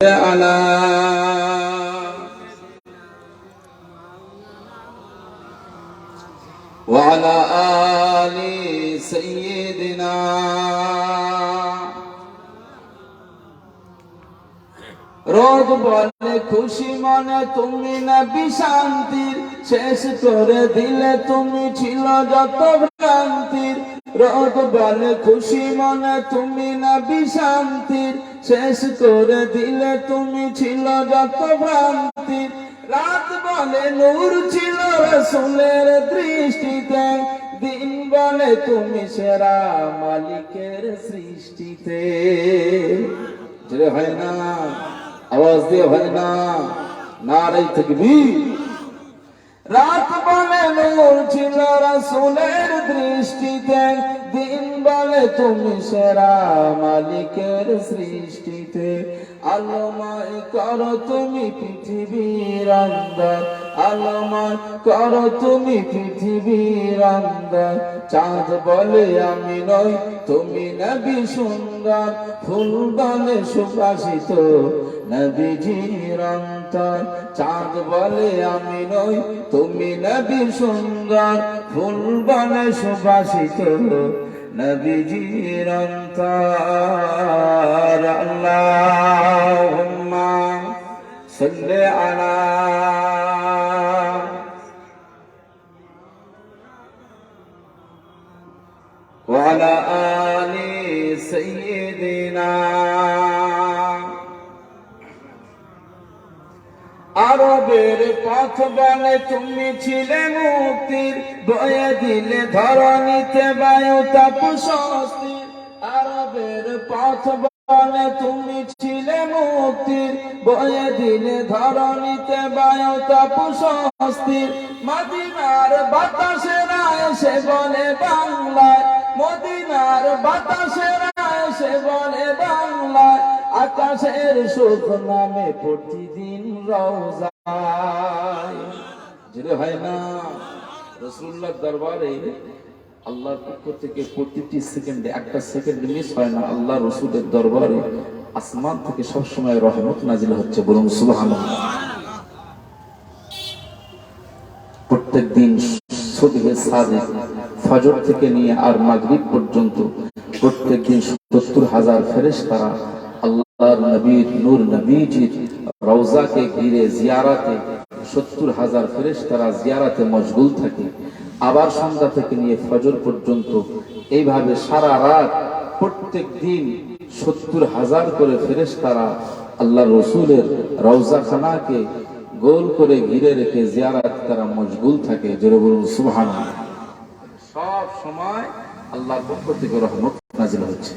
على وعلى آل سيدنا রোদ বলে খুশি মনে তুমি নবী শান্তির শেষ করে দিলে তুমি ছিল যত ভ্রান্তির রোদ বলে খুশি মনে তুমি নবী শান্তির শেষ করে দিলে তুমি ছিল যত ভ্রান্তির রাত বলে নূর ছিল রাসূলের দৃষ্টিতে দিন বলে তুমি সেরা মালিকের সৃষ্টিতে জোরে হয় না আওয়াজ দিয়ে হয় না নারে তাকবীর রাত বলে নূর ছিল রাসূলের দৃষ্টিতে দিন বলে তুমি সেরা মালিকের সৃষ্টিতে আলোময় করো তুমি পৃথিবীর অন্দর আলোময় করো তুমি পৃথিবীর অন্দর চাঁদ বলে আমি নই তুমি নবী সুন্দর ফুল বলে সুবাসিত নবীজির অন্তর চাঁদ বলে আমি নই তুমি নবী সুন্দর ফুল বলে সুবাসিত নবীজির অন্তর আল্লাহুম্মা সাল্লি আলা ওয়া আলা আলি সাইয়্যিদিনা আরবের পথ বলে তুমি ছিলে মুক্তির বয়ে দিলে ধরণীতে বায়ু তাপ স্বস্তির আরবের পথ বলে তুমি ছিলে মুক্তির বয়ে দিলে ধরণীতে বায়ু তাপ স্বস্তির মদিনার বাতাসেরা এসে বলে বাংলায় মদিনার বাতাসেরা এসে বলে বাংলায় আকাশের সুখ নামে প্রতিদিন রওজায় যেটা হয় না রাসূলুল্লাহর দরবারে আল্লাহর পক্ষ থেকে প্রতিটি সেকেন্ডে একটা সেকেন্ড মিস হয় না আল্লাহ রাসূলের দরবারে আসমান থেকে সব সময় রহমত নাজিল হচ্ছে বলুন সুবহানাল্লাহ প্রত্যেকদিন সুবহে সাদিক ফজর থেকে নিয়ে আর মাগরিব পর্যন্ত প্রত্যেকদিন ৭০,০০০ ফেরেশতারা আল্লাহর নবীর নূর নবীজির রওজাকে ঘিরে জিয়ারাতে ৭০,০০০ ফেরেশতারা জিয়ারাতে মশগুল থাকে আবার সন্ধ্যা থেকে নিয়ে ফজর পর্যন্ত এইভাবে সারা রাত প্রত্যেক দিন ৭০,০০০ করে ফেরেশতারা আল্লাহর রাসূলের রওজাখানাকে গোল করে ঘিরে রেখে জিয়ারাত করা মশগুল থাকে জোরে বলুন সুবহানাল্লাহ সব সময় আল্লাহর পক্ষ থেকে রহমত নাজিল হচ্ছে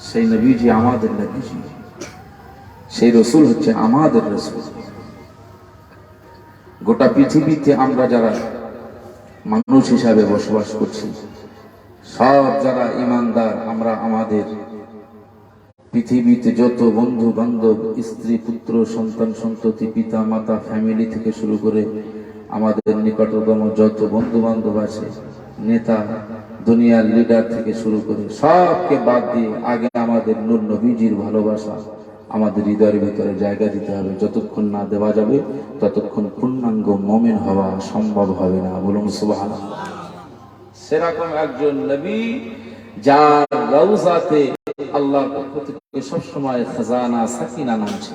সেই নবীজি আমাদের নবীজি সেই রাসূল হচ্ছে আমাদের রাসূল গোটা পৃথিবীতে আমরা যারা মানুষ হিসাবে বসবাস করছি সব যারা ঈমানদার আমরা আমাদের পৃথিবীতে যত বন্ধু বান্ধব স্ত্রী পুত্র সন্তান সন্ততি পিতা মাতা ফ্যামিলি থেকে শুরু করে আমাদের নিকটতম যত বন্ধু বান্ধব আছে নেতা দুনিয়ার লিডার থেকে শুরু করে সবকে বাদ দিয়ে আগে আমাদের নূর নবীজির ভালোবাসা আমাদের হৃদয়ের ভিতরে জায়গা দিতে হবে যতক্ষণ না দেওয়া যাবে ততক্ষণ পূর্ণাঙ্গ মুমিন হওয়া সম্ভব হবে না বলুন সুবহানাল্লাহ সেরকম একজন নবী যার রওজাতে আল্লাহর পক্ষ থেকে সব সময় খাজানা সাকিনা নামছে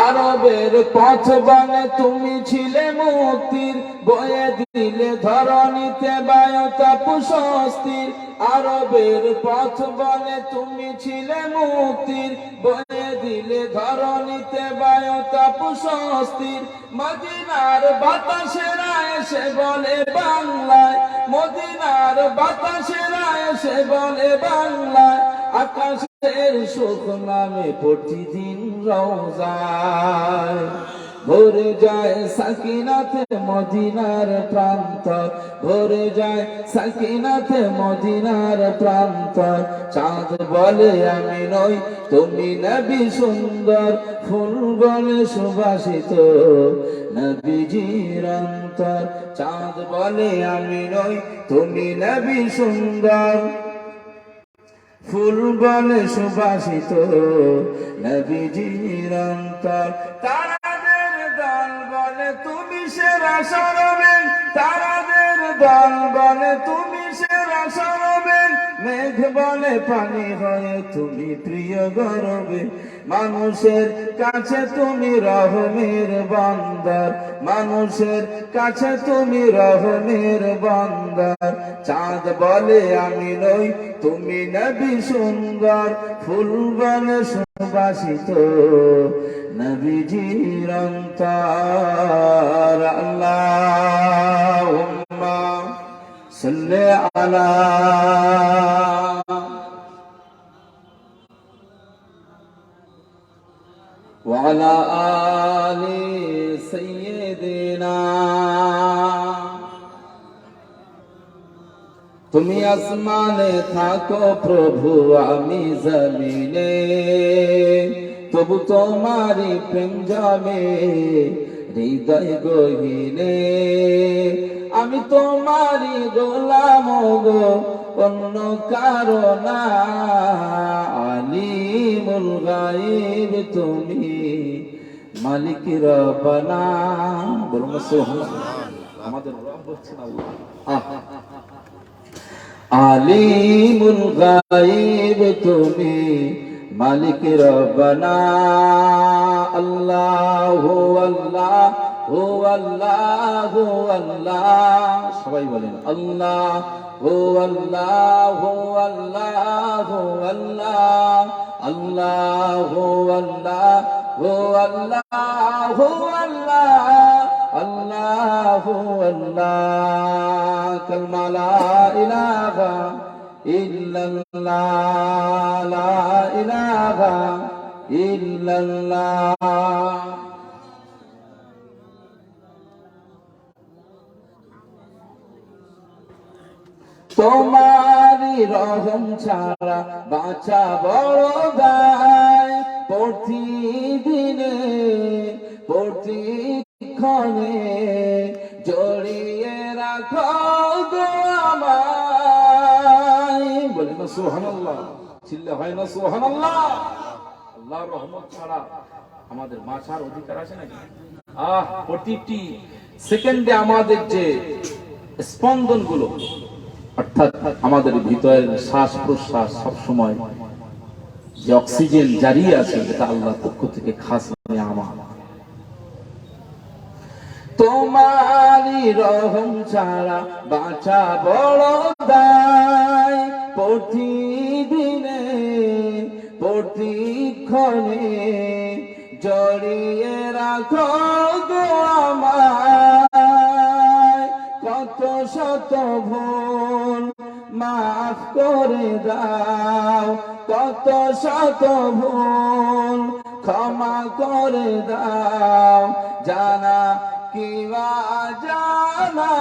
আরবের পথ বলে তুমি ছিলে মুক্তির বয়ে দিলে ধরণীতে বায়ু তাপ স্বস্তির আরবের পথ বলে তুমি ছিলে মুক্তির বয়ে দিলে ধরণীতে বায়ু তাপ স্বস্তির মদিনার বাতাসেরা এসে বলে বাংলায় মদিনার বাতাসেরা এসে বলে বাংলায় আকাশের সুখ নামে প্রতিদিন রওজায় ভরে যায় সাকিনাতে মদিনার প্রান্তর, ভরে যায় সাকিনাতে মদিনার প্রান্তর। চাঁদ বলে আমি নই তুমি নবী সুন্দর, ফুল বলে সুবাসিত নবীজির অন্তর। চাঁদ বলে আমি নই তুমি নবী সুন্দর, ফুল বলে সুবাসিত নবীজির অন্তর। তারাদের দল বলে তুমি সেরা সরবেন, তারাদের দল বলে তুমি সেরা সরবেন। মেঘ বলে পানি হয়ে তুমি প্রিয় গরবে, মানুষের কাছে তুমি রহমের বান্দার, মানুষের কাছে তুমি রহমের বান্দার। চাঁদ বলে আমি নই তুমি নবী সুন্দর, ফুল বলে সুবাসিত নবীজির অন্তর। আল্লাহুম্মা সাল্লি আলা ওয়া আলা আলি সাইয়্যিদিনা। তুমি আসমানে থাকো প্রভু আমি জমিনে, তবু তোমারি প্রেম জমে হৃদয় গহীনে। আমি তোমারি গোলাম গো অন্য কারো না, আলিমুল গায়ব তুমি মালিক রব্বানা। বলুন সুবহানাল্লাহ। আমাদের রব হচ্ছেন আল্লাহ। আলিমুল গায়ব তুমি মালিক রব্বানা। আল্লাহু আল্লাহু আল্লাহু আল্লাহ, সবাই বলেন আল্লাহু আল্লাহু আল্লাহু আল্লাহ, আল্লাহু আল্লাহু আল্লাহু আল্লাহ, আল্লাহু আল্লাহ। কালমা লা ইলাহা ইল্লাল্লাহ, লা ইলাহা ইল্লাল্লাহ। তোমারি রহম ছাড়া বাঁচা বড় দায়, প্রতিদিনে প্রতিক্ষণে জড়িয়ে রাখো গো আমায়। বলি না সুবহানাল্লাহ, চিল্লা হয় না সুবহানাল্লাহ। আল্লাহর রহমত ছাড়া আমাদের বাঁচার অধিকার আছে নাকি? প্রতিটি সেকেন্ডে আমাদের যে স্পন্দন গুলো, অর্থাৎ আমাদের ভিতরের শ্বাস প্রশ্বাস সব সময় যে অক্সিজেন জারি আছে, এটা আল্লাহর পক্ষ থেকে খাস নিয়ামত। তোমারি রহম ছাড়া বাঁচা বড় দায়, প্রতিদিনে প্রতিক্ষণে জড়িয়ে রাখো গো আমায়। কত শত ভুল মাফ করে দাও, কত শত ভুল ক্ষমা করে দাও, জানা কিবা জানা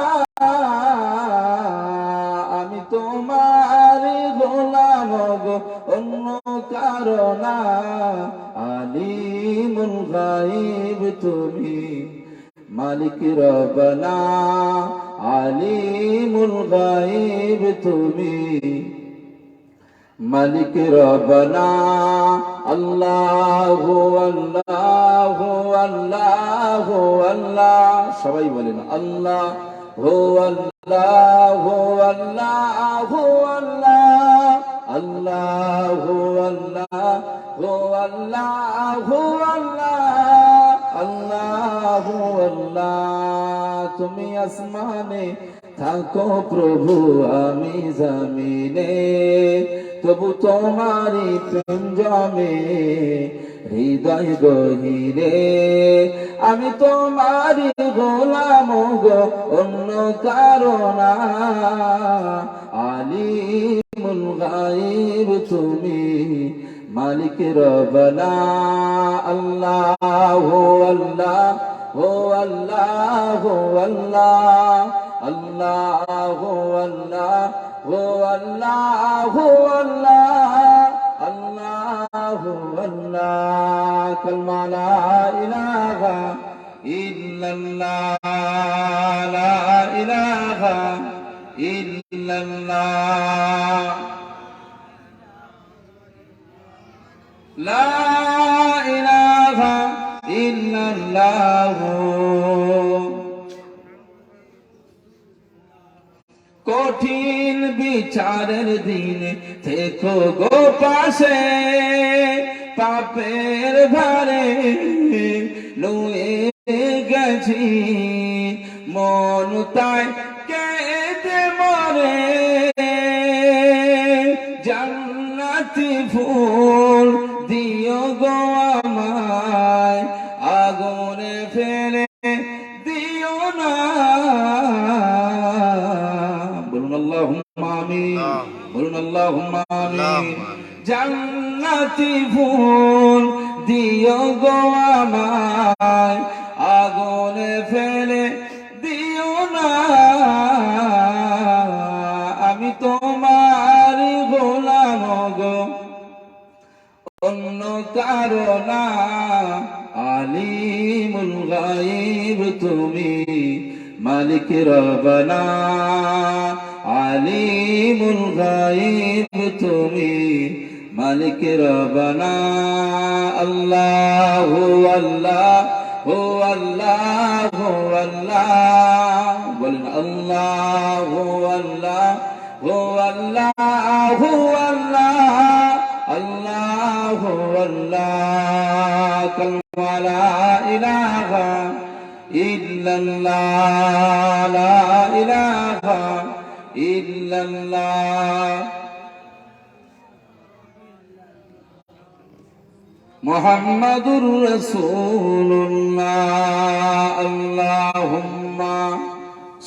আমি তোমার গোলাম গো অন্য কারো না। আলিমুল গায়ব তুমি মালিক রব্বানা, আলিমুল গায়ব তুমি মালিক রব্বানা। আল্লাহু আল্লাহু আল্লাহু আল্লাহ, সবাই বলেন আল্লাহু আল্লাহু আল্লাহু আল্লাহ, আল্লাহু আল্লাহু আল্লাহু আল্লাহ, আল্লাহু আল্লাহ। তুমি আসমানে থাকো প্রভু আমি জমিনে, তবু তোমারি প্রেম জমে হৃদয় গহীনে। আমি তোমারি গোলাম গো অন্য কারো না, আলিমুল গায়ব তুমি মালিক রব্বানা। আল্লাহু আল্লাহ আল্লাহ আল্লাহ আল্লাহ আল্লাহ আল্লাহ আল্লাহ আল্লাহ কালমা লা ইলাহা ইল্লাল্লাহ লা ইলাহা ইল্লাল্লাহ লা ইলাহা ইল্লাল্লাহ কঠিন বিচারের দিনে থেকো গো পাশে পাপের ভারে নুয়ে গেছি মন তাই কেঁদে মরে জান্নাতি ফুল দিও গো আমায় আগুনে ফেলে দিও না বলুন আল্লাহুম্মা আমিন বলুন আল্লাহুম্মা আমিন জান্নাতি ফুল দিও গো আমায় আগুনে ফেলে দিও না আমি তোমার গোলাম গো অন্য কারো না আলিমুল গায়ব তুমি মালিক রব্বানা আলিমুল গায়ব তুমি মালিক রব্বানা আল্লাহু আল্লাহু আল্লাহু আল্লাহ বলেন আল্লাহু আল্লাহু আল্লাহু আল্লাহ আল্লাহু আল্লাহ কালমা লা ইলাহা ইল্লাল্লাহ লা ইলাহা ইল্লাল্লাহ মুহাম্মাদুর রাসূলুল্লাহ আল্লাহুম্মা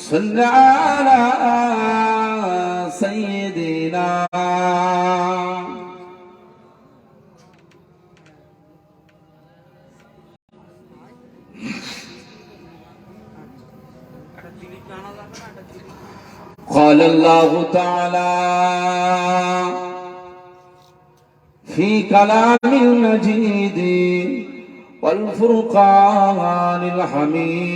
সাল্লি আলা সাইয়্যিদিনা قال الله تعالى في كلام المجيد والفرقان الحميد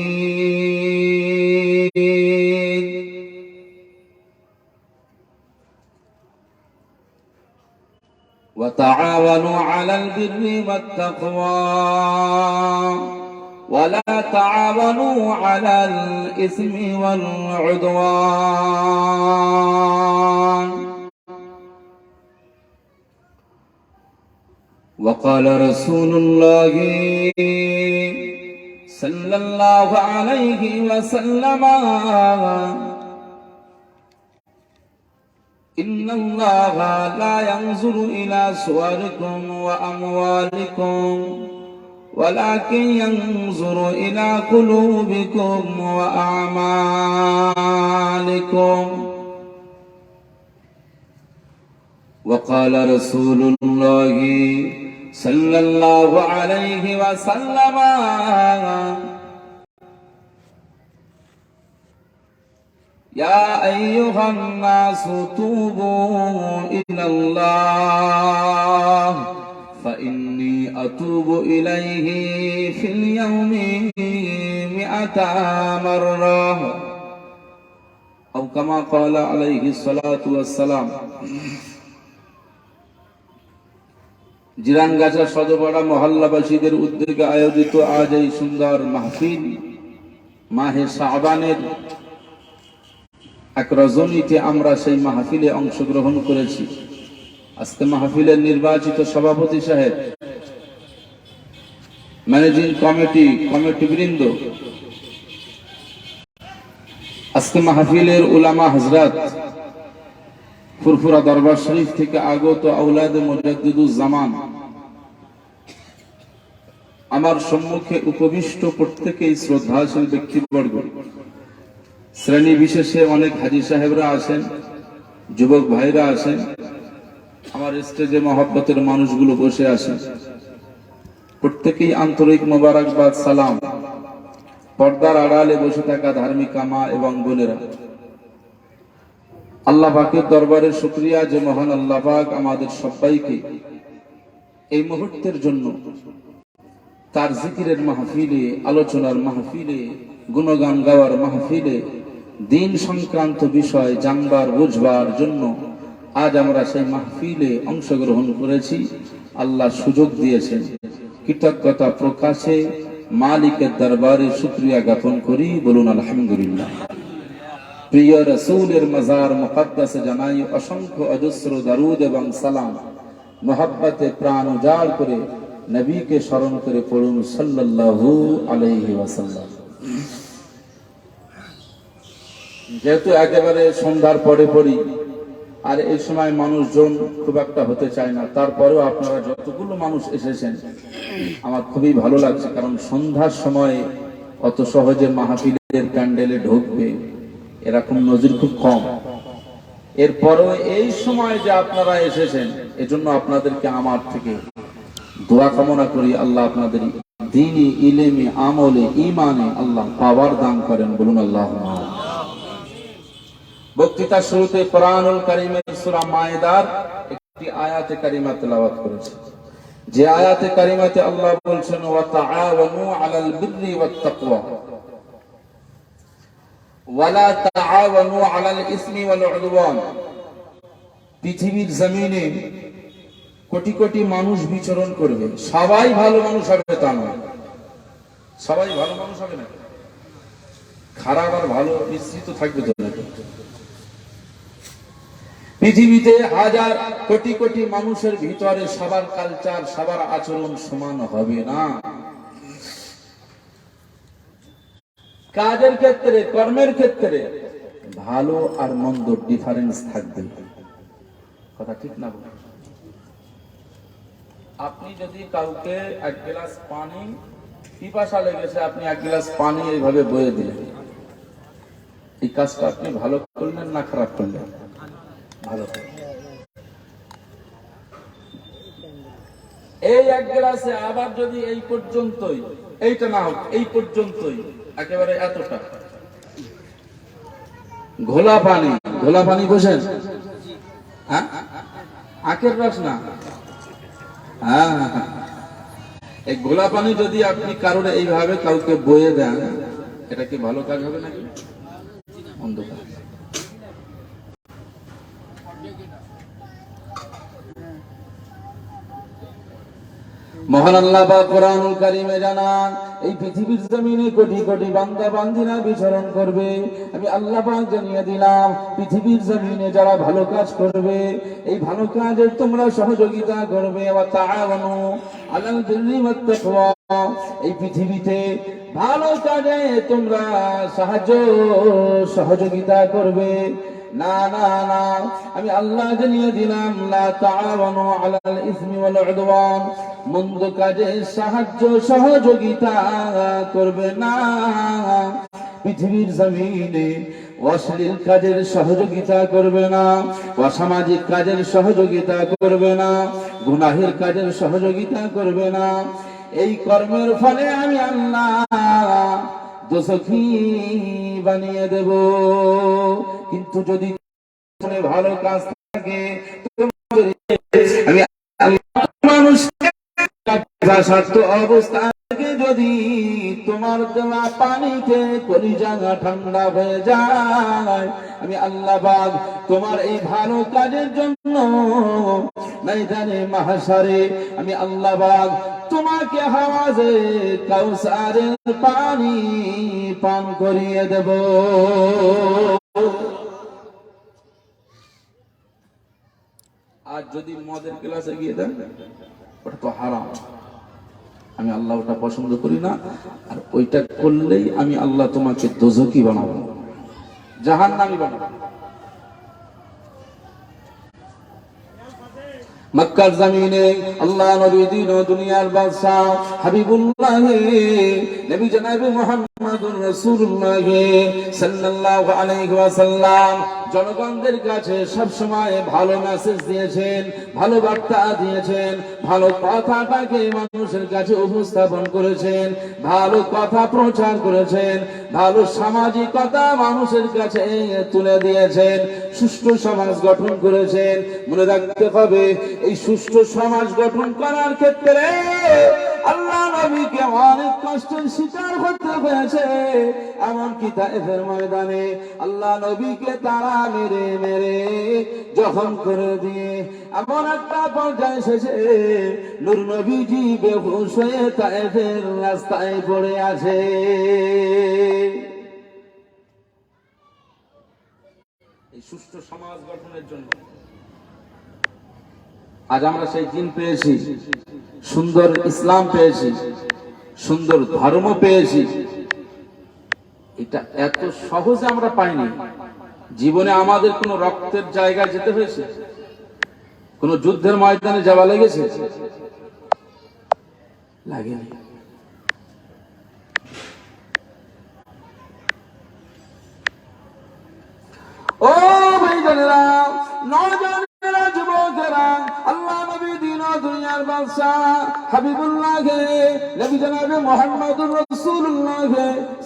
وتعاونوا على البر والتقوى ولا تعاونوا على الإثم والعدوان وقال رسول الله صلى الله عليه وسلم إن الله لا ينظر إلى صوركم وأموالكم ولكن ينظر إلى قلوبكم وأعمالكم وقال رسول الله صلى الله عليه وسلم يا أيها الناس توبوا إلى الله فإني أتوب إليه في اليوم 100 مرة أو كما قال عليه الصلاة والسلام জিরানগাছা সদরপাড়া মহল্লাবাসীদের উদ্যোগে আয়োজিত আজ এই সুন্দর মাহফিল মাহে শাবানের এক রজনীতে আমরা সেই মাহফিলে অংশগ্রহণ করেছি। আজকে মাহফিলের নির্বাচিত সভাপতি সাহেব, ম্যানেজিং কমিটি বৃন্দ, আজকে মাহফিলের উলামা হযরত, ফুরফুরা দরবার শরীফ থেকে আগত আওলাদে মুজাদ্দিদুজ্জামান, আমার সম্মুখে উপবিষ্ট প্রত্যেকেই শ্রদ্ধাশীল ব্যক্তিবর্গ, শ্রেণী বিশেষে অনেক হাজী সাহেবরা আছেন, যুবক ভাইরা আছেন, আমার স্টেজে মহব্বতের মানুষগুলো বসে আছেন, প্রত্যেকেই আন্তরিক মোবারকবাদ সালাম। পর্দার আড়ালে বসে থাকা ধার্মিক মা এবং বোনেরা, আল্লাহ পাকের দরবারে শুকরিয়া যে মহান আল্লাহ পাক আমাদের সবাইকে এই মুহূর্তের জন্য তার জিকিরের মাহফিলে, আলোচনার মাহফিলে, গুণগান গাওয়ার মাহফিলে, দিন সংক্রান্ত বিষয় জানবার বুঝবার জন্য আজ আমরা সেই মাহফিলে অংশগ্রহণ করেছি। আল্লাহ সুযোগ দিয়েছেন, কৃতজ্ঞতা প্রকাশে মালিকের দরবারে শুকরিয়া জ্ঞাপন করি, বলুন আলহামদুলিল্লাহ। প্রিয় রাসূলের মাজার মুকদ্দাসে জানাই অসংখ্য অজস্র দরুদ এবং সালাম। মোহাব্বতে প্রাণ উজাড় করে নবীকে স্মরণ করে পড়ুন সাল্লাল্লাহু আলাইহি ওয়াসাল্লাম। যেহেতু একেবারে সন্ধ্যার পরে পড়ি, আর এই সময় মানুষজন খুব একটা হতে চায় না, তারপরেও আপনারা যতগুলো মানুষ এসেছেন আমার খুবই ভালো লাগছে, কারণ সন্ধ্যার সময় অত সহজে মাহফিলের প্যান্ডেলে ঢুকবে এরকম নজির খুব কম। এরপরও এই সময় যে আপনারা এসেছেন, এজন্য আপনাদেরকে আমার থেকে দোয়া কামনা করি, আল্লাহ আপনাদের দ্বীনি ইলমে আমলে ঈমানে আল্লাহ পাওয়ার দান করেন, বলুন আল্লাহুম্মা। বক্তৃতা শুরুতে কোরআনুল কারীমের সূরা মায়েদার একটি আয়াতে কারিমা তেলাওয়াত করেছি, যে আয়াতে কারিমাতে আল্লাহ বলছেন ওয়া তাআওয়ানু আলাল বিররি ওয়াত তাকওয়া ওয়ালা তাআওয়ানু আলাল ইসমি ওয়াল উদওয়ান। পৃথিবীর জমিনে কোটি কোটি মানুষ বিচরণ করবে, সবাই ভালো মানুষ হবে তা নয়। সবাই ভালো মানুষ হবে না, খারাপ আর ভালো মিশ্রিত থাকবে তো নাকি? পৃথিবীতে হাজার কোটি কোটি মানুষের ভিতরে সবার কালচার, সবার আচরণ সমান হবে না। কাজের ক্ষেত্রে, কর্মের ক্ষেত্রে ভালো আর মন্দ ডিফারেন্স থাকবে, কথা ঠিক না? আপনি যদি কাউকে এক গ্লাস পানি, পিপাসা লেগেছে, আপনি এক গ্লাস পানি এইভাবে বয়ে দিলেন, এই কাজটা আপনি ভালো করলেন না খারাপ করলেন? ভালো। এই এক গ্লাসে আবার যদি এই পর্যন্তই, এইটা না হোক, এই পর্যন্তই একেবারে এতটা ঘোলা পানি, ঘোলা পানি বোঝেন? হ্যাঁ, আখের রস না। হ্যাঁ, এই ঘোলা পানি যদি আপনি কারোর এইভাবে কাউকে বয়ে দেন, এটা কি ভালো কাজ হবে নাকি মন্দ কাজ? মহান আল্লাহ পাক কোরআনুল কারীমে জানান, এই পৃথিবীর জমিনে কোটি কোটি বান্দা বান্দিরা বিচরণ করবে। আমি আল্লাহ পাক জানিয়ে দিলাম, পৃথিবীর জমিনে যারা ভালো কাজ করবে, এই ভালো কাজের তোমরা সহযোগিতা করবে। ওয়া তাআওয়ানু আলাল বিররি ওয়াত তাকওয়া, এই পৃথিবীতে ভালো কাজে তোমরা সাহায্য সহযোগিতা করবে। না না না, আমি আল্লাহ জানিয়ে দিলাম, লা তাআওয়ানু আলাল ইসমি ওয়াল উদওয়ান, মন্দ কাজে সাহায্য সহযোগিতা করবে না। পৃথিবীর জমিনে অশ্লীল কাজের সহযোগিতা করবে না, অসামাজিক কাজের সহযোগিতা করবে না, গুনাহের কাজের সহযোগিতা করবে না। এই কর্মের ফলে আমি আল্লাহ দোষী বানিয়ে দেব। কিন্তু যদি ভালো কাজ থাকে, আমি মানুষকে স্বার্থ অবস্থা থেকে যদি তোমার দেওয়া পানিতে কলিজা ঠান্ডা হয়ে যায়, আমি আল্লাহ পাক তোমার এই ভালো কাজের জন্য ময়দানে মাহশারে আমি আল্লাহ পাক তোমাকে হাওয়াজে কাউসারের পানি পান করিয়ে দেব। আর যদি মদের গ্লাসে গিয়ে দেন, ওটা তো হারাম, আমি আল্লাহ ওটা পছন্দ করি না। আর ওইটা করলেই আমি আল্লাহ তোমাকে দোজখী বানাবো, জাহান্নামী বানাবো। মক্কার জমিনে আল্লাহ নবী দিন ও দুনিয়ার বাদশা হাবিবুল্লাহ নবী জনাব মুহাম্মদুর রাসূলুল্লাহ সাল্লাল্লাহু আলাইহি ওয়াসাল্লাম জনগণদের কাছে সবসময় ভালো মেসেজ দিয়েছেন, ভালো বার্তা দিয়েছেন, ভালো কথাটাকে মানুষের কাছে উপস্থাপন করেছেন, ভালো কথা প্রচার করেছেন, ভালো সামাজিকতা মানুষের কাছে তুলে দিয়েছেন, সুষ্ঠু সমাজ গঠন করেছেন। মনে রাখতে হবে, এই সুষ্ঠু সমাজ গঠন করার ক্ষেত্রে আল্লাহ নবীকে অনেক কষ্টের শিকার করতে হয়েছে। এমনকি তায়েফের ময়দানে আল্লাহ নবীকে তারা মেরে মেরে জখম করে দিয়ে এমন একটা পর্যায়ে এসেছে, নূর নবীজি বেহুশ হয়ে তায়েফের রাস্তায় পড়ে আছে। এই সুষ্ঠু সমাজ গঠনের জন্য আজ আমরা সেই দিন পেয়েছি, সুন্দর ইসলাম পেয়েছি, সুন্দর ধর্ম পেয়েছি। এটা এত সহজে আমরা পাইনি। জীবনে আমাদের কোন রক্তের জায়গায় যেতে হয়েছে, কোন যুদ্ধের ময়দানে যাওয়া লেগেছে? লাগেনি। ও ভাইজানেরা, নওজওয়ানেরা, যুবকেরা, আল্লাহ নবী দিন ও দুনিয়ার বাদশাহ হাবিবুল্লাহকে, নবী জনাবে মুহাম্মদুর রাসূলুল্লাহ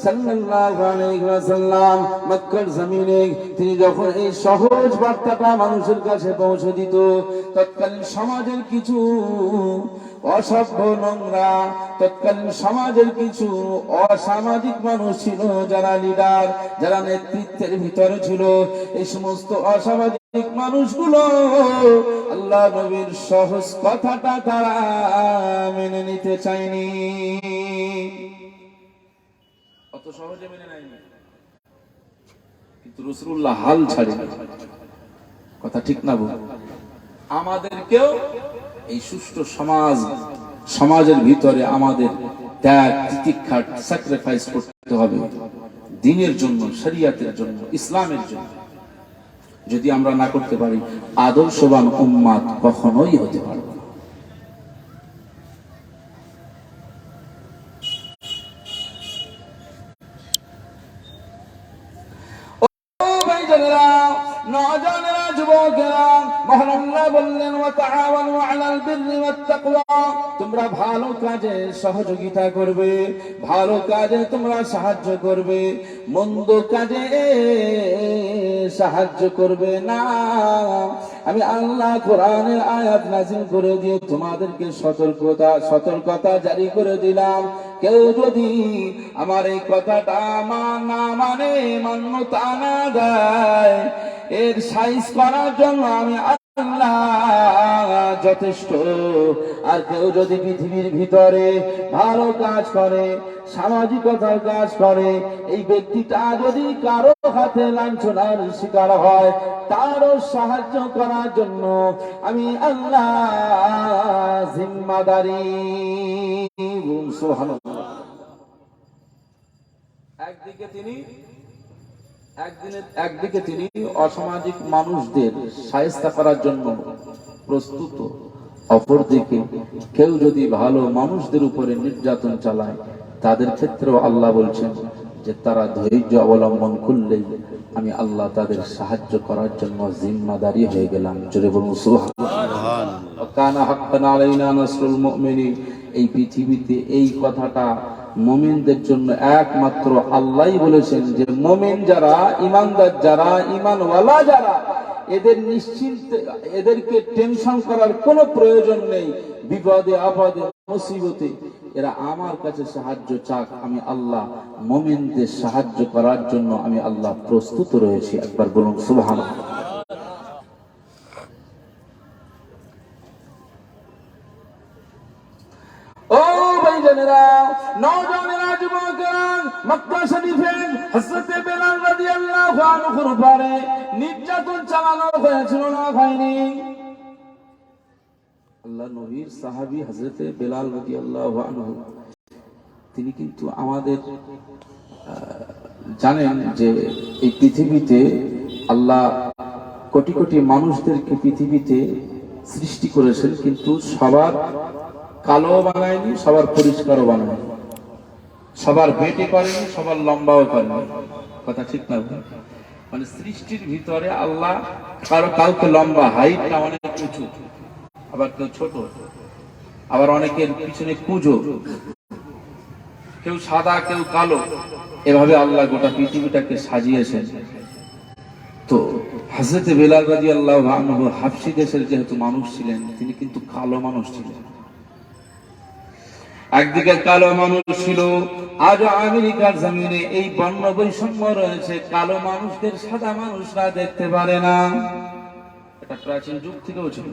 সাল্লাল্লাহু আলাইহি ওয়াসাল্লাম মক্কার জমিনে তিনি যখন এই সহজ বার্তাটা মানুষের কাছে পৌঁছে দিত, তৎকালীন সমাজের কিছু অসভ্য, নোংরা, তৎকালীন সমাজের কিছু অসামাজিক মানুষ ছিল, যারা লিডার, যারা নেতৃত্বের ভিতরে ছিল, এই সমস্ত অসামাজিক মানুষগুলো আল্লাহ নবীর সহজ কথাটা তারা মেনে নিতে চায়নি। অত সহজে মেনে নেয়নি, কিন্তু রাসূলুল্লাহ হাল ছাড়েনি। কথা ঠিক না বল? আমাদেরকেও এই সুষ্ঠু সমাজের ভিতরে আমাদের ত্যাগ, তিতিক্ষা, স্যাক্রিফাইস করতে হবে দ্বীনের জন্য, শরিয়তের জন্য, ইসলামের জন্য। যদি আমরা না করতে পারি, আদর্শবান উম্মাত কখনোই হতে পারবে না। নওজওয়ানেরা, যুবকেরা, মহান আল্লাহ বললেন, ওয়া তাআওয়ানু আলাল বিররি ওয়াত তাকওয়া, তোমরা ভালো কাজে সহযোগিতা করবে, ভালো কাজে তোমরা সাহায্য করবে, মন্দ কাজে সাহায্য করবে না। আমি আল্লাহ কোরআনের আয়াত নাযিল করে দিয়ে তোমাদেরকে সতর্কতা জারি করে দিলাম। কেউ যদি আমার এই কথাটা না মানে, মান্যতা না দেয়, এর সাইজ করার জন্য আমি আল্লাহ যথেষ্ট। আর কেউ যদি পৃথিবীর ভিতরে ভালো কাজ করে, সামাজিকতার কাজ করে, এই ব্যক্তিটা যদি কারো হাতে লাঞ্ছনার শিকার হয়, তারও সাহায্য করার জন্য আমি আল্লাহ জিম্মাদারি। সুবহানাল্লাহ। একদিকে তিনি অসামাজিক মানুষদের শায়েস্তা করার জন্য প্রস্তুত, অপরদিকে কেউ যদি ভালো মানুষদের উপরে নির্যাতন চালায়, তাদের ক্ষেত্রেও আল্লাহ বলছেন যে তারা ধৈর্য অবলম্বন করলেই আমি আল্লাহ তাদের সাহায্য করার জন্য জিম্মাদারি হয়ে গেলাম। জোরে বলুন সুবহানাল্লাহ। কানা হাক্কান আলাইনা নাসরুল মুমিনিন। এই পৃথিবীতে এই কথাটা মুমিনদের জন্য একমাত্র আল্লাহই বলেছেন যে মুমিন যারা, ঈমানদার যারা, ঈমানওয়ালা যারা, এদের নিশ্চিন্তে, এদেরকে টেনশন করার কোনো প্রয়োজন নেই। বিপদে আপদে মুসিবতে এরা আমার কাছে সাহায্য চাক, আমি আল্লাহ মুমিনদের সাহায্য করার জন্য আমি আল্লাহ প্রস্তুত রয়েছি। একবার বলুন সুবহানাল্লাহ। ও ভাইজানেরা, নওজওয়ানেরা, যুবকেরা, মক্কা শরীফে হযরত বেলাল রাদিয়াল্লাহু আনহুর উপরে নির্যাতন চালানো হয়েছিল না হয়নি? আল্লাহ নবীর সাহাবী হযরত বেলাল রাদিয়াল্লাহু আনহু, তিনি কিন্তু আমাদের জানেন যে এই পৃথিবীতে আল্লাহ কোটি কোটি মানুষদেরকে পৃথিবীতে সৃষ্টি করেছেন, কিন্তু সবার কালো বানায়নি, সবার পরিষ্কারও বানায়নি, সবার বেটে করেনি, সবার লম্বাও করেনি। কথা ঠিক না? মানে সৃষ্টির ভিতরে আল্লাহ কাউকে লম্বা, হাইটটা অনেক উঁচু, আবার কেউ ছোট, আবার অনেকের পিছনে কুঁজো, কেউ সাদা কেউ কালো, এভাবে আল্লাহ গোটা পৃথিবীটাকে সাজিয়েছেন। তো হযরত বেলাল রাদিয়াল্লাহু আনহু হাবশী দেশের যেহেতু মানুষ ছিলেন, তিনি কিন্তু কালো মানুষ ছিলেন। একদিকে কালো মানুষ ছিল, আজ আমেরিকার জমিনে এই বর্ণ বৈষম্য রয়েছে, কালো মানুষদের সাদা মানুষরা দেখতে পারে না। এটা প্রাচীন যুগ থেকেও ছিল।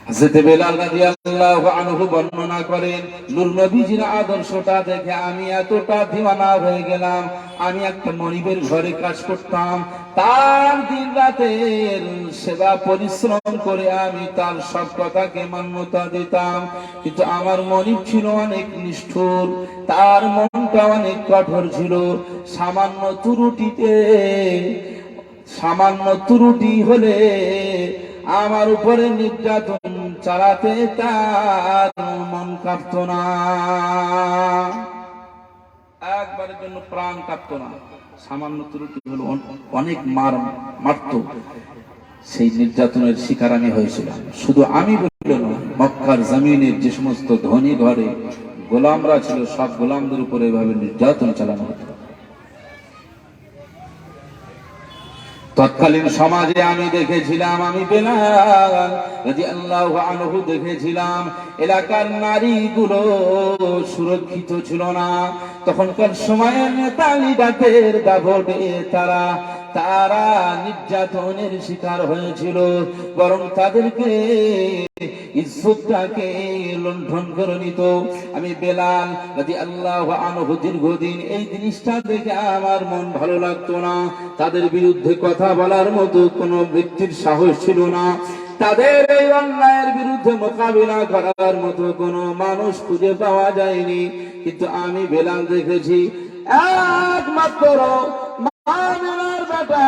হযরত বেলাল রাদিয়াল্লাহু আনহু বর্ণনা করেন, নূর নবীজির আদর্শটা দেখে আমি এতটা দিওয়ানা হয়ে গেলাম। আমি একটা মনিবের ঘরে কাজ করতাম, তার দিন রাতের সেবা পরিশ্রম করে আমি তার সব কথাকে মান্যতা দিতাম। কিন্তু আমার মনিব ছিল অনেক নিষ্ঠুর, তার মনটা অনেক কঠোর ছিল। সামান্য ত্রুটি হলে আমার উপরে নির্যাতন চালাতে তার মন কাঁপত না, একবারের জন্য প্রাণ কাঁপত না। সামান্য ত্রুটি হলো অনেক মারত। সেই নির্যাতনের শিকার আমি হয়েছিলাম। শুধু আমি বললে নয়, মক্কার জমিনের যে সমস্ত ধনী ঘরে গোলামরা ছিল, সব গোলামদের উপরে এভাবে নির্যাতন চালানো হতো। তৎকালীন সমাজে আমি দেখেছিলাম, আমি বেলাল রাদিয়াল্লাহু আনহু দেখেছিলাম, এলাকার নারীগুলো সুরক্ষিত ছিল না। তখনকার সময়ে নেতা লিডারদের দাপটে তারা নির্যাতনের শিকার হয়েছিল, বরং তাদেরকে ইজ্জতটাকে লুণ্ঠন করে নিত। আমি বেলাল রাদিয়াল্লাহু আনহু দীর্ঘদিন এই জিনিসটা দেখে আমার মন ভালো লাগতো না। তাদের বিরুদ্ধে কথা বলার মতো কোনো ব্যক্তির সাহস ছিল না, তাদের এই অন্যায়ের বিরুদ্ধে মোকাবিলা করার মতো কোনো মানুষ খুঁজে পাওয়া যায়নি। কিন্তু আমি বেলাল দেখেছি, একমাত্র আমিনার বেটা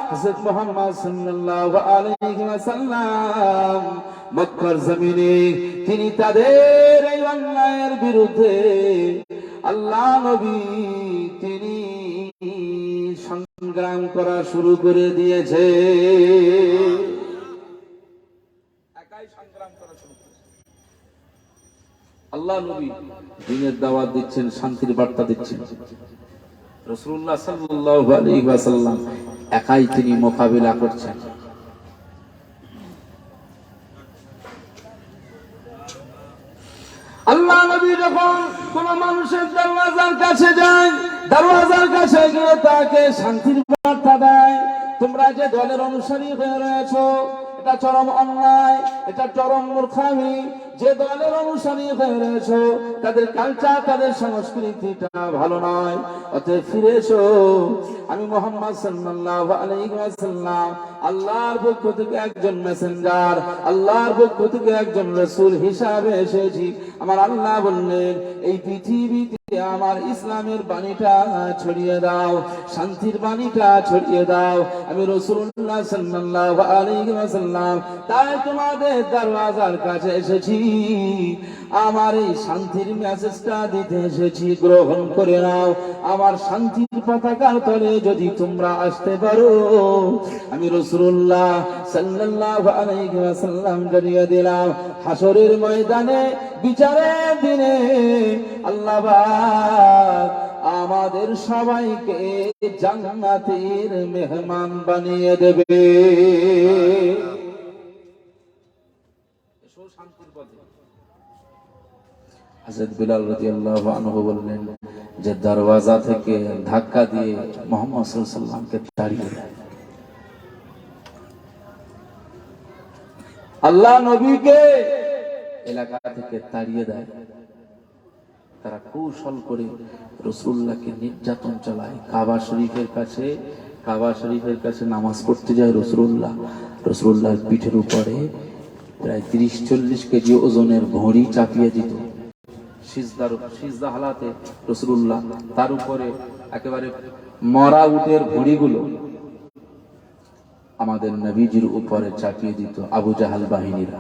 হযরত মুহাম্মদ সাল্লাল্লাহু আলাইহি ওয়াসাল্লাম মক্কার জমিনে তিনি তাদের এই অন্যায়ের বিরুদ্ধে আল্লাহ নবী তিনি সংগ্রাম করা শুরু করে দিয়েছে। একাই সংগ্রাম করা শুরু করেছে। আল্লাহ নবী দ্বীনের দাওয়াত দিচ্ছেন, শান্তির বার্তা দিচ্ছেন। রাসূলুল্লাহ সাল্লাল্লাহু আলাইহি ওয়াসাল্লাম একাই তিনি মোকাবিলা করছেন। আল্লাহ নবী যখন কোন মানুষের দরওয়াজার কাছে যায়, দরওয়াজার কাছে গিয়ে তাকে শান্তির বার্তা দেয়, তোমরা যে দলের অনুসারী হয়ে রয়েছো এটা চরম অন্যায়, এটা চরম মূর্খামি। যে দলের অনুসারী হয়ে রয়েছো তাদের কালচার, তাদের সংস্কৃতিটা ভালো নয়, অতএব ফিরে এসো। আমি মুহাম্মদ সাল্লাল্লাহু আলাইহি ওয়াসাল্লাম আল্লাহর পক্ষ থেকে একজন মেসেঞ্জার, আল্লাহর পক্ষ থেকে একজন রাসূল হিসাবে এসেছি। আমার আল্লাহ বললেন, এই পৃথিবীতে আমার ইসলামের বাণীটা ছড়িয়ে দাও, শান্তির বাণীটা ছড়িয়ে দাও। আমি রাসূলুল্লাহ সাল্লাল্লাহু আলাইহি ওয়াসাল্লাম তাই তোমাদের দরওয়াজার কাছে এসেছি, আমার এই শান্তির মেসেজটা দিতে এসেছি, গ্রহণ করে নাও। আমার শান্তির পতাকার তলে যদি তোমরা আসতে পারো, আমি রাসূলুল্লাহ সাল্লাল্লাহু আলাইহি ওয়াসাল্লাম জানিয়ে দিলাম, হাসরের ময়দানে বিচারের দিনে আল্লাহ পাক আমাদের সবাইকে জান্নাতের মেহমান বানিয়ে দেবে। হযরত বিলাল রাদিয়াল্লাহু আনহু বললেন যে দরওয়াজা থেকে ধাক্কা দিয়ে মুহাম্মদ সাল্লাল্লাহু আলাইহি ওয়াসাল্লামকে তাড়িয়ে দেয়। আল্লাহ নবীকে এলাকা থেকে তাড়িয়ে দেয়। তারা কৌশল করে রাসূলুল্লাহকে নির্যাতন চালায়। কাবা শরীফের কাছে নামাজ পড়তে যায় রাসূলুল্লাহর পিঠের উপরে প্রায় 30-40 কেজি ওজনের ঘড়ি চাপিয়ে দিত সিজদা হালাতে রাসূলুল্লাহ, তার উপরে একেবারে মরা উটের ঘড়িগুলো আমাদের নবীজির উপরে চাপিয়ে দিত আবু জাহাল বাহিনীরা।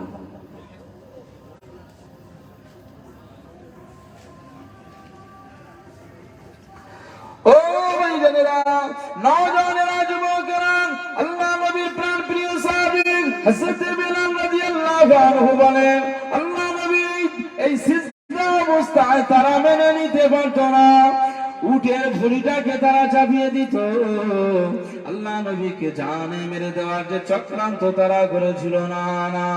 হযরত বেলাল রাদিয়াল্লাহু আনহু বলেন, আল্লাহ নবী এই সিজদা অবস্থায় তারা মেনে নিতে পারতো না, উটের ভুঁড়িটাকে তারা চাপিয়ে দিত। আল্লাহ নবীকে জানে মেরে দেওয়ার যে চক্রান্ত তারা করেছিল, না না,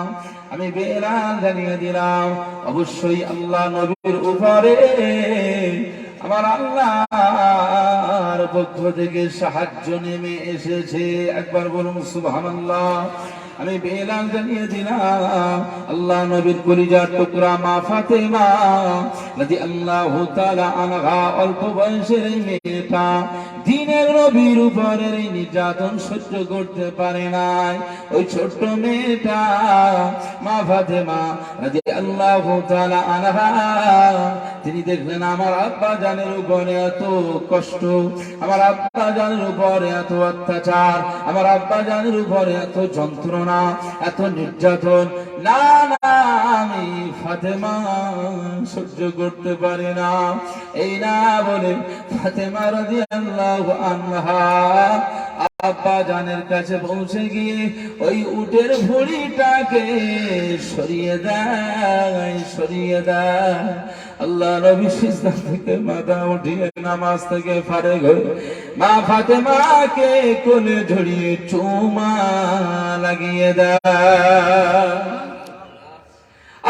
আমি বেলাল জানিয়ে দিলাম, অবশ্যই আল্লাহ নবীর উপরে আমার আল্লাহর পক্ষ থেকে সাহায্য নেমে এসেছে। একবার বলুন সুবহানাল্লাহ। আমি বেলাল জানিয়ে দিলাম, আল্লাহ নবীর কলিজার টুকরা মা ফাতেমা রাদিয়াল্লাহু তাআলা আনহা, অল্প বয়সের এই মেয়েটা দ্বীনের নবীর উপরে এই নির্যাতন সহ্য করতে পারে নাই। ওই ছোট্ট মেয়েটা মা ফাতেমা রাদিয়াল্লাহু তাআলা আনহা, তিনি দেখলেন আমার আব্বা জানের উপরে এত কষ্ট, আমার আব্বা জানের উপরে এত অত্যাচার, আমার আব্বা জানের উপরে এত যন্ত্রণা, এত নির্যাতন, না না, আমি ফাতেমা সহ্য করতে পারি না। এই না বলে ফাতেমা রাদিয়াল্লাহু আনহা আব্বা জানের কাছে পৌঁছে গিয়ে ওই উটের ভুঁড়িটাকে সরিয়ে দেয়। আল্লাহ নবী সিজদা থেকে মাথা উঠিয়ে নামাজ থেকে ফারেগ হয়ে মা ফাতেমাকে কোলে জড়িয়ে চুমা লাগিয়ে দেয়।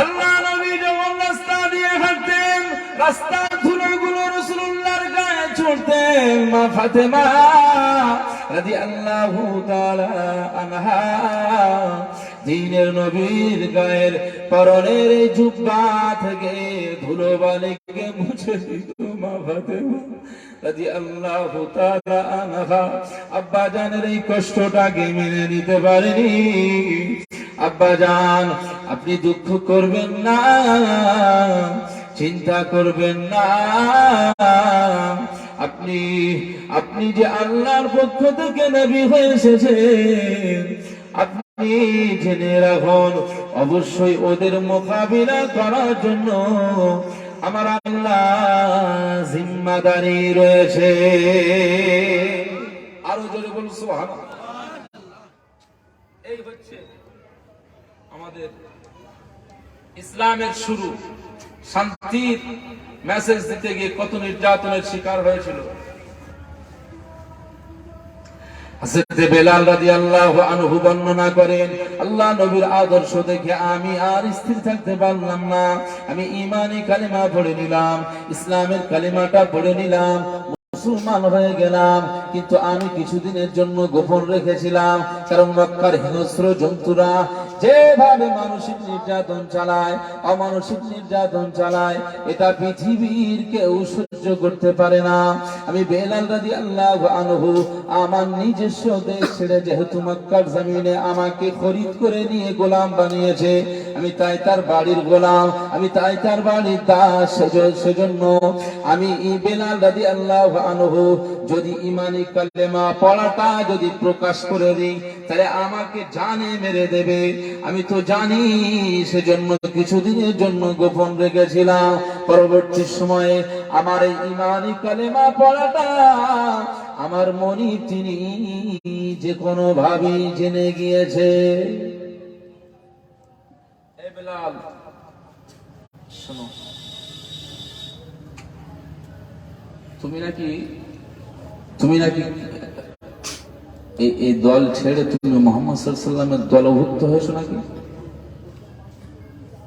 আল্লাহ নবী যখন রাস্তা দিয়ে হাঁটতেন, রাস্তার ধুলোগুলো রাসূলুল্লাহর গায়ে ছুঁড়তেন। মা ফাতেমা রাদিয়াল্লাহু তাআলা আনহা দ্বীনের নবীর গায়ের পরনের এই জুব্বা থেকে ধুলোবালিকে মুছে দিত। মা ফাতেমা রাদিয়াল্লাহু তাআলা আনহা আব্বা জানের এই কষ্টটাকে মেনে নিতে পারেনি। আব্বা জান, আপনি দুঃখ করবেন না, চিন্তা করবেন না, আপনি যে আল্লাহর পক্ষ থেকে নবী হয়ে এসেছেন, আপনি জেনে রাখুন, অবশ্যই ওদের মোকাবিলা করার জন্য আমার আল্লাহ জিম্মাদারি রয়েছে। আরো জোরে বলুন সুবহানাল্লাহ। এই হচ্ছে আমাদের ইসলামের শুরু। শান্তির মেসেজ দিতে গিয়ে কত নির্যাতনের শিকার হয়েছিল। হযরত বেলাল রাদিয়াল্লাহু আনহু বর্ণনা করেন, আল্লাহ নবীর আদর্শ দেখে আমি আর স্থির থাকতে পারলাম না। আমি ঈমানি কালিমা পড়ে নিলাম, ইসলামের কালিমাটা পড়ে নিলাম, মুসলমান হয়ে গেলাম। কিন্তু আমি কিছুদিনের জন্য গোপন রেখেছিলাম, কারণ মক্কার হিংস্র জন্তুরা যেভাবে মানসিক নির্যাতন চালায়, অমানসিক নির্যাতন চালায়, এটা পৃথিবীর কেউ সহ্য করতে পারে না। আমি বেলাল রাদিয়াল্লাহু আনহু আমার নিজস্ব দেশ ছেড়ে, যেহেতু মক্কার জমিনে আমাকে খরিদ করে নিয়ে গোলাম বানিয়েছে, আমি তাই তার বাড়ির গোলাম, আমি তাই তার বাড়ির দাস। সেজন্য আমি বেলাল রাদিয়াল্লাহু আনহু যদি ঈমানি কালেমা পড়াটা যদি প্রকাশ করে দিই, তাহলে আমাকে জানে মেরে দেবে। আমি তো জানি, সেজন্য কিছুদিনের জন্য গোপন রেখেছিলাম। পরবর্তী সময়ে আমার এই ঈমানি কালেমা পড়াটা আমার মনিব তিনি যে কোনো ভাবে জেনে গিয়েছে। এ বেলাল, শোনো, তুমি নাকি এই দল ছেড়ে তুমি মুহাম্মদ সাল্লাল্লাহু আলাইহি ওয়াসাল্লামের দলভুক্ত হয়েছো নাকি?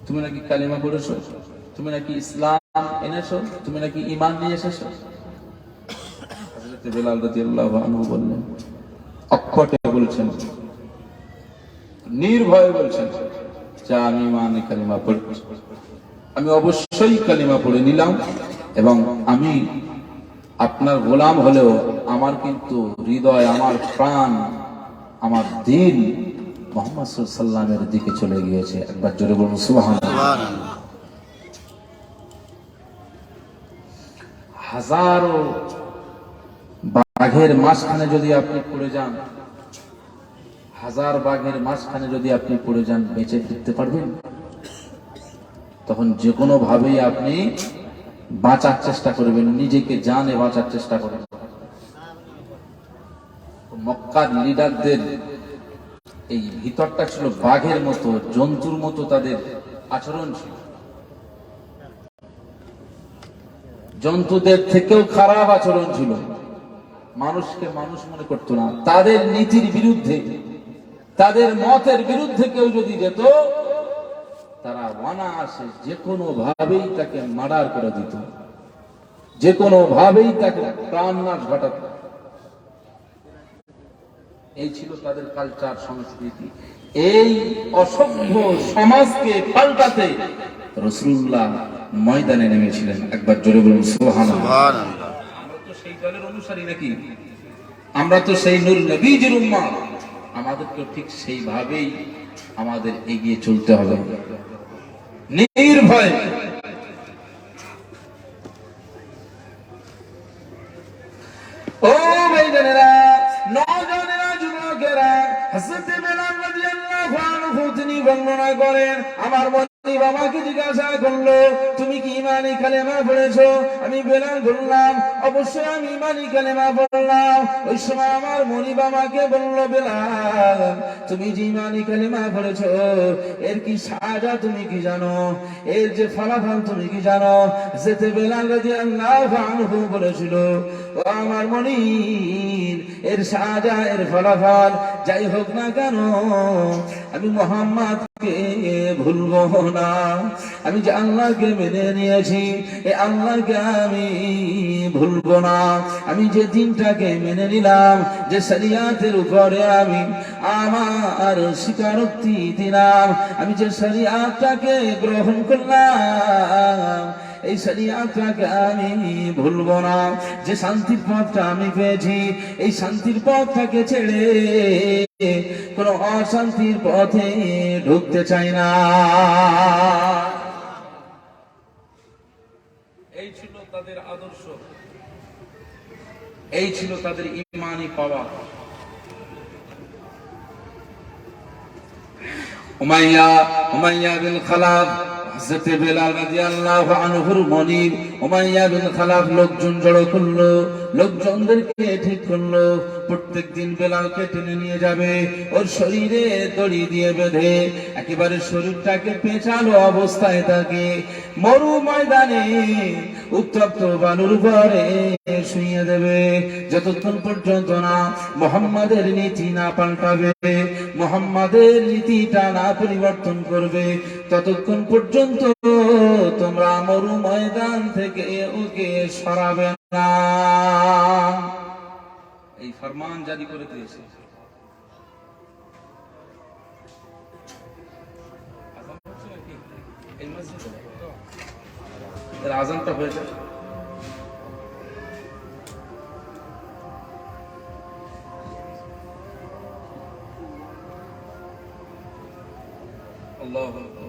তুমি নাকি কালিমা পড়েছো, তুমি নাকি ইসলাম এনেছো, তুমি নাকি ঈমান নিয়ে এসেছো? হযরত বেলাল রাদিয়াল্লাহু আনহু বললেন, অকপটে বলছেন, নির্ভয়ে বলছেন যে আমি ঈমানি কালিমা পড়েছি, আমি অবশ্যই কালিমা পড়ে নিলাম, এবং আমি আপনার গোলাম হলেও আমার কিন্তু হৃদয়, আমার প্রাণ, আমার দিল মুহাম্মদ সাল্লাল্লাহু আলাইহি ওয়াসাল্লামের দিকে চলে গিয়েছে। একবার জোরে বলুন সুবহানাল্লাহ। হাজারো বাঘের মাঝখানে যদি আপনি পড়ে যান, হাজার বাঘের মাঝখানে যদি আপনি পড়ে যান, বেঁচে ফিরতে পারবেন? তখন যে কোনো ভাবেই আপনি বাঁচার চেষ্টা করবেন, নিজেকে জানে বাঁচার চেষ্টা করবেন। মক্কার লিডারদের এই ভিতরটা ছিল বাঘের মতো, জন্তুর মতো তাদের আচরণ ছিল, জন্তুদের থেকেও খারাপ আচরণ ছিল, মানুষকে মানুষ মনে করতো না। তাদের নীতির বিরুদ্ধে, তাদের মতের বিরুদ্ধে কেউ যদি যেত, তারা অনায়াসে যে কোনো ভাবেই তাকে মার্ডার করে দিত, যে কোনো ভাবেই তাকে প্রাণনাশ ঘটাত। এই ছিল তাদের কালচার, সংস্কৃতি। এই অসভ্য সমাজকে পাল্টাতে রাসূলুল্লাহ ময়দানে নেমেছিলেন। একবার জোরে বলুন সুবহানাল্লাহ। আমরা তো সেই দলের অনুসারী নাকি? আমরা তো সেই নূর নবীজির উম্মাহ। আমাদেরকে ঠিক সেইভাবেই আমাদের এগিয়ে চলতে হবে, নির্ভয়। ও ভাইজানেরা, নওজওয়ানেরা, যুবকেরা, হযরত বেলাল রাদিয়াল্লাহু আনহু তিনি বর্ণনা করেন, আমার মনিব আমাকে জিজ্ঞাসা করলো, তুমি কি ঈমানি কালেমা পড়েছো? আমি বেলাল বললাম, অবশ্যই আমি ঈমানি কালেমা পড়লাম। ওই সময় আমার মনিব আমাকে বললো, বেলাল, তুমি যে ঈমানি কালেমা পড়েছো, এর কি সাজা তুমি কি জানো? এর যে ফলাফল তুমি কি জানো? হযরত বেলাল রাদিয়াল্লাহু আনহু বলেছিল, ও আমার মনিব, এর সাজা, এর ফলাফল যাই হোক না কেন, আমি মুহাম্মদকে ভুলবো না। আমি যে আল্লাহকে মেনে নিয়েছি, এ আল্লাহকে আমি ভুলবো না। আমি যে দিনটাকে মেনে নিলাম, যে শরিয়াতের উপরে আমি আমার স্বীকারোক্তি দিলাম, আমি যে শরিয়াতটাকে গ্রহণ করলাম, এই শরিয়াতটাকে আমি ভুলবো না। যে শান্তির পথটা আমি পেয়েছি, এই শান্তির পথটাকে ছেড়ে কোন অশান্তির পথে ঢুকতে চাই না। এই ছিল তাদের আদর্শ, এই ছিল তাদের ঈমানি পাওয়া। উমাইয়া বিন খালাফ, হযরত বেলাল রাদিয়াল্লাহু আনহুর মনিব উমাইয়া বিন খালাফ লোকজন জড়ো করলো, লোকজনদেরকে ঠিক করলো, প্রত্যেকদিন বেলালকে টেনে নিয়ে যাবে, ওর শরীরে দড়ি দিয়ে বেঁধে একেবারে শরীরটাকে পেঁচানো অবস্থায় তাকে মরু ময়দানে উত্তপ্ত বালুর উপরে শুইয়ে দেবে, যতক্ষণ পর্যন্ত না মুহাম্মাদের নীতি না পাল্টাবে, মুহাম্মাদের নীতিটা না পরিবর্তন করবে, ততক্ষণ পর্যন্ত তোমরা মরু ময়দান থেকে ওকে সরাবে না। এই ফরমান জারি করে দিয়েছে। এই মসজিদে আযানটা হয়েছে। আল্লাহু আকবার।